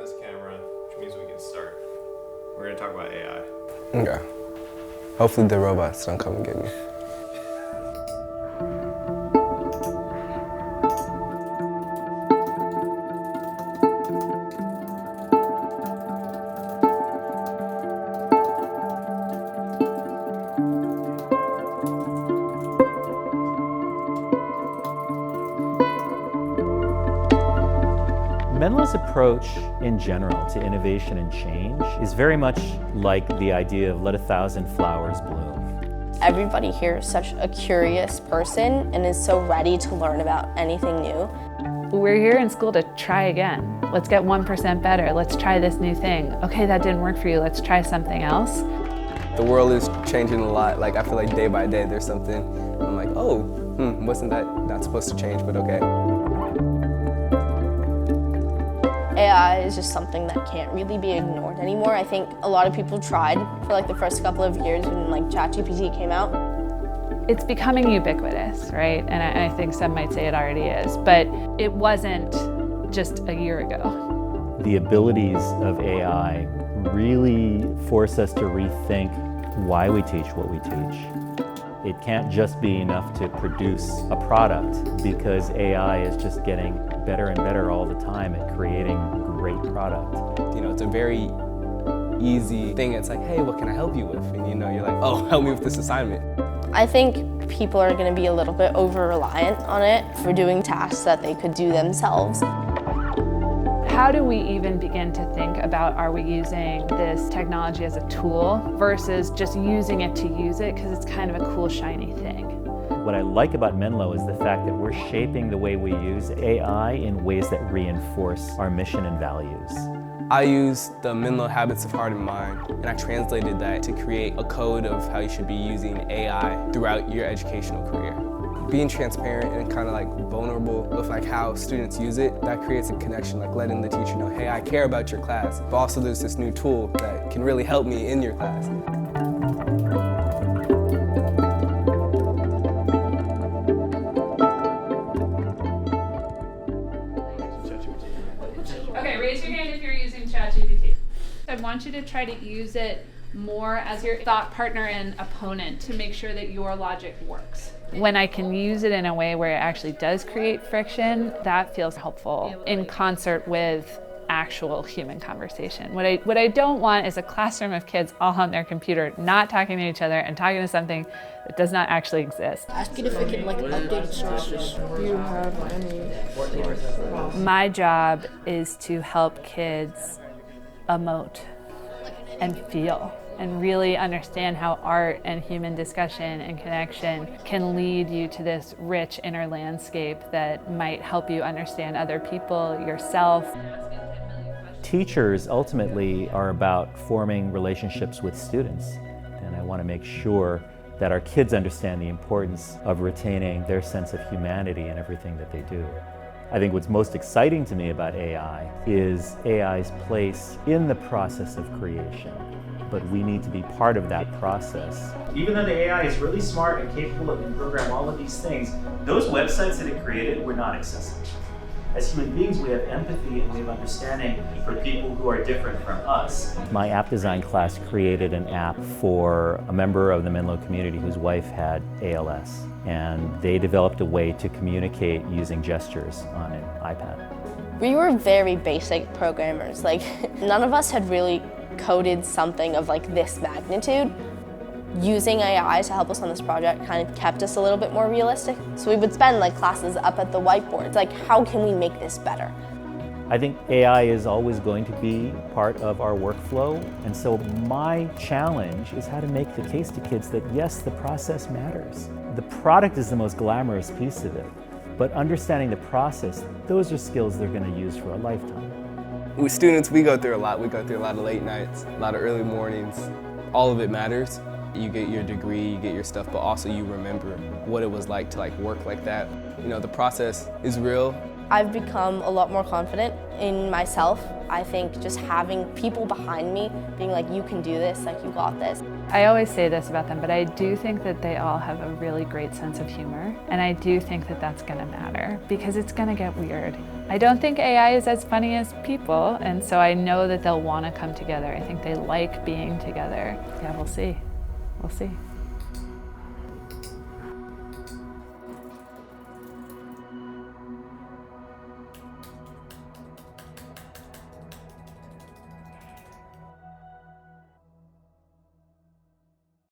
this camera, which means we can start. We're going to talk about AI. Okay. Hopefully the robots don't come and get me. Menlo's approach in general to innovation and change is very much like the idea of let 1,000 flowers bloom. Everybody here is such a curious person and is so ready to learn about anything new. We're here in school to try again. Let's get 1% better. Let's try this new thing. Okay, that didn't work for you. Let's try something else. The world is changing a lot. Like, I feel like day by day there's something. I'm like, oh, wasn't that not supposed to change, but okay. AI is just something that can't really be ignored anymore. I think a lot of people tried for like the first couple of years when like ChatGPT came out. It's becoming ubiquitous, right? And I think some might say it already is, but it wasn't just a year ago. The abilities of AI really force us to rethink why we teach what we teach. It can't just be enough to produce a product because AI is just getting better and better all the time at creating great product. You know, it's a very easy thing. It's like, hey, what can I help you with? And you know, you're like, oh, help me with this assignment. I think people are going to be a little bit over-reliant on it for doing tasks that they could do themselves. How do we even begin to think about, are we using this technology as a tool versus just using it to use it because it's kind of a cool, shiny thing? What I like about Menlo is the fact that we're shaping the way we use AI in ways that reinforce our mission and values. I used the Menlo Habits of Heart and Mind, and I translated that to create a code of how you should be using AI throughout your educational career. Being transparent and kind of like vulnerable with like how students use it, that creates a connection, like letting the teacher know, hey, I care about your class, but also there's this new tool that can really help me in your class. Okay, raise your hand if you're using ChatGPT. I want you to try to use it more as your thought partner and opponent to make sure that your logic works. When I can use it in a way where it actually does create friction, that feels helpful in concert with actual human conversation. What I don't want is a classroom of kids all on their computer, not talking to each other and talking to something that does not actually exist. Ask it if it can like update sources. Do you have any? My job is to help kids emote and feel and really understand how art and human discussion and connection can lead you to this rich inner landscape that might help you understand other people, yourself. Teachers ultimately are about forming relationships with students, and I want to make sure that our kids understand the importance of retaining their sense of humanity in everything that they do. I think what's most exciting to me about AI is AI's place in the process of creation. But we need to be part of that process. Even though the AI is really smart and capable of program all of these things, those websites that it created were not accessible. As human beings, we have empathy and we have understanding for people who are different from us. My app design class created an app for a member of the Menlo community whose wife had ALS, and they developed a way to communicate using gestures on an iPad. We were very basic programmers. Like, none of us had really coded something of like this magnitude. Using AI to help us on this project kind of kept us a little bit more realistic. So we would spend like classes up at the whiteboards, like how can we make this better? I think AI is always going to be part of our workflow, and so my challenge is how to make the case to kids that yes, the process matters. The product is the most glamorous piece of it, but understanding the process, those are skills they're going to use for a lifetime. With students, we go through a lot. We go through a lot of late nights, a lot of early mornings. All of it matters. You get your degree, you get your stuff, but also you remember what it was like to like work like that. You know, the process is real, I've become a lot more confident in myself. I think just having people behind me being like, you can do this, like you got this. I always say this about them, but I do think that they all have a really great sense of humor. And I do think that that's gonna matter because it's gonna get weird. I don't think AI is as funny as people, and so I know that they'll wanna come together. I think they like being together. Yeah, we'll see. We'll see.